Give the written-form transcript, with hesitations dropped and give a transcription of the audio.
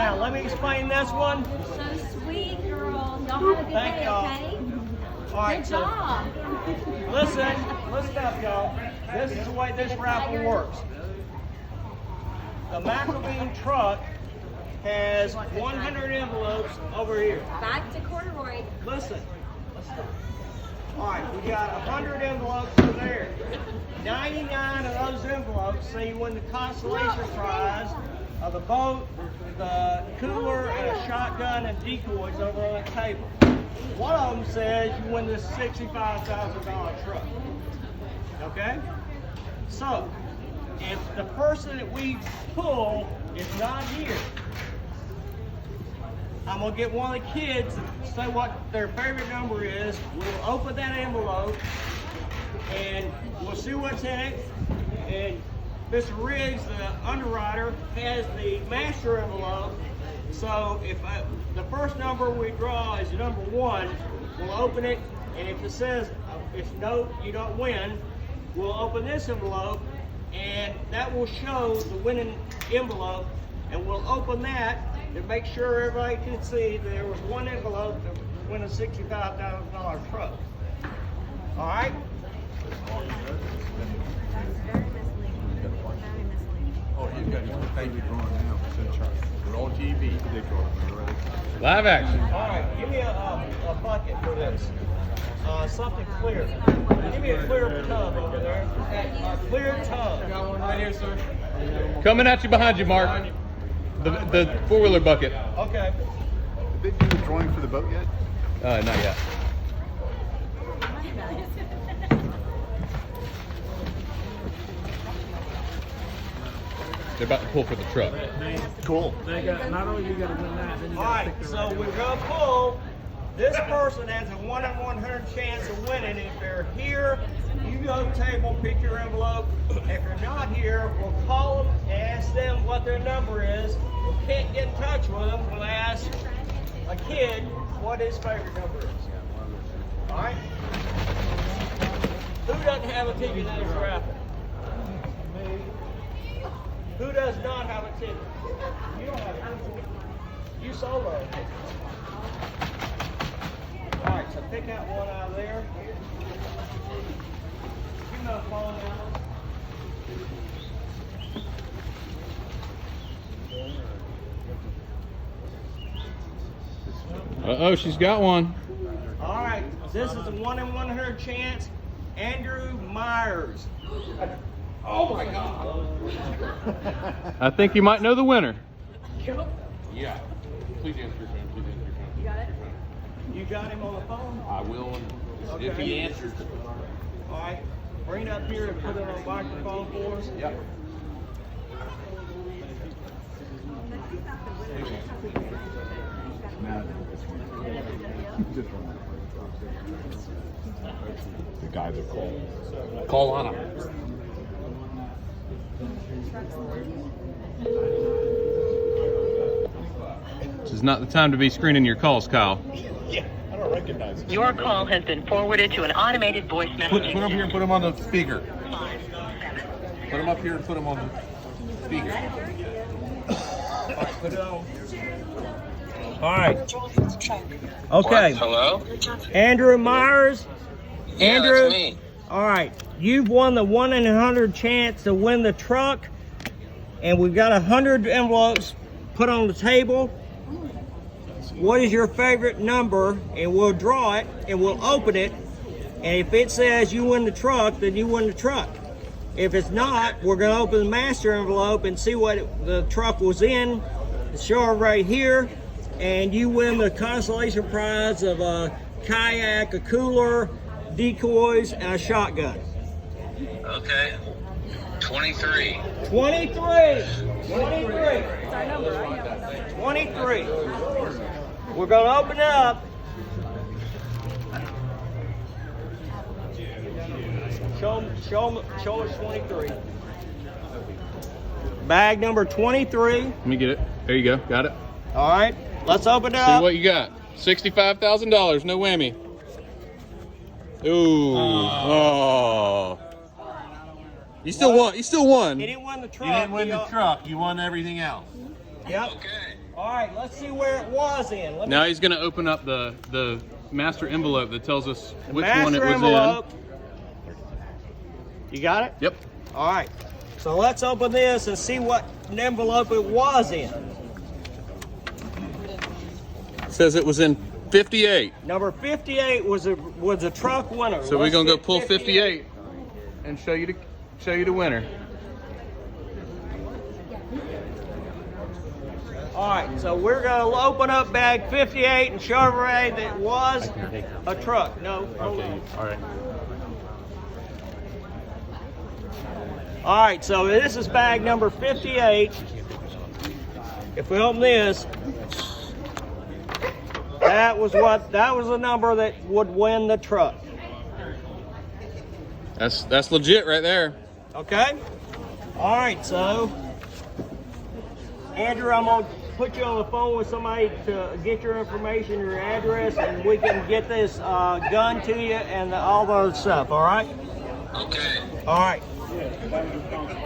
Now, let me explain this one. So sweet, girl. Y'all have a good Thank day, y'all. okay? All right, Good job. listen up, y'all. This is the way this raffle works. The McElveen truck has 100 envelopes over here. Back to corduroy. Listen. All right, we got 100 envelopes over there. 99 of those envelopes say you win the consolation prize of the boat, the cooler, and a shotgun and decoys over on that table. One of them says you win this $65,000 truck. Okay? So, if the person that we pull is not here, I'm gonna get one of the kids to say what their favorite number is. We'll open that envelope and we'll see what's in it. And Mr. Riggs, the underwriter, has the master envelope. So if the first number we draw is number 1, we'll open it. And if it says it's no, you don't win, we'll open this envelope and that will show the winning envelope. And we'll open that to make sure everybody can see that there was one envelope to win a $65,000 truck. All right? Oh, he's got his baby drawing now. We're on TV. Live action. All right, give me a bucket for this. Something clear. Give me a clear tub over there. A clear tub. Got one right here, sir. Coming at you behind you, Mark. The four-wheeler bucket. Okay. Did they do the drawing for the boat yet? Not yet. They're about to pull for the truck. Cool. They got, not only you got to win that, then you All got to right, pick the so we're gonna pull. This person has a 1 in 100 chance of winning. If they're here, you go to the table, pick your envelope. If you're not here, we'll call them and ask them what their number is. We can't get in touch with them. We'll ask a kid what his favorite number is. All right? Who doesn't have a ticket in this raffle? Me. Who does not have a ticket? You don't have a ticket. You solo. All right, so pick out one out of there. You know, phone now. Uh-oh, she's got one. All right, this is a 1 in 100 chance. Andrew Myers. Oh my God. I think you might know the winner. Yeah. Please answer your phone. Please answer your phone. You got it? You got him on the phone? I will, if he answers. All right, bring it up here and put it on microphone for us. Yep. The guy that called. Call on him. This is not the time to be screening your calls, Kyle. Yeah, I don't recognize him. Your call has been forwarded to an automated voice Put messaging him here and put him on the speaker. 5, Put him up here and put him on the speaker. Put it on. All right. Okay. Hello? Andrew Myers. Andrew. Yeah, that's me. All right. You've won the 1 in 100 chance to win the truck, and we've got 100 envelopes put on the table. What is your favorite number? And we'll draw it and we'll open it. And if it says you win the truck, then you win the truck. If it's not, we're going to open the master envelope and see what the truck was in. Show it right here. And you win the consolation prize of a kayak, a cooler, decoys, and a shotgun. Okay. 23. 23. 23. 23. We're going to open it up. Show us 23. Bag number 23. Let me get it. There you go. Got it. All right. Let's open it See up. what you got. $65,000. No whammy. Ooh. Oh. You still won. You still won. He didn't win the truck. You didn't win the truck. You won everything else. Yep. Okay. All right, let's see where it was in. Let me Now he's going to open up the master envelope that tells us which master one it was envelope. You got it? in. Yep. All right. So let's open this and see what envelope it was in. It says it was in 58. Number 58 was a truck winner. So we're Let's going to go get pull 58 and show you the winner. All right, so we're going to open up bag 58 and show everybody that it was a truck. No, hold on. All right. All right, so this is bag number 58. If we open this, that was the number that would win the truck. That's legit right there. Okay? All right, so Andrew, I'm going to put you on the phone with somebody to get your information, your address, and we can get this gun to you and all those stuff, all right? Okay. All right.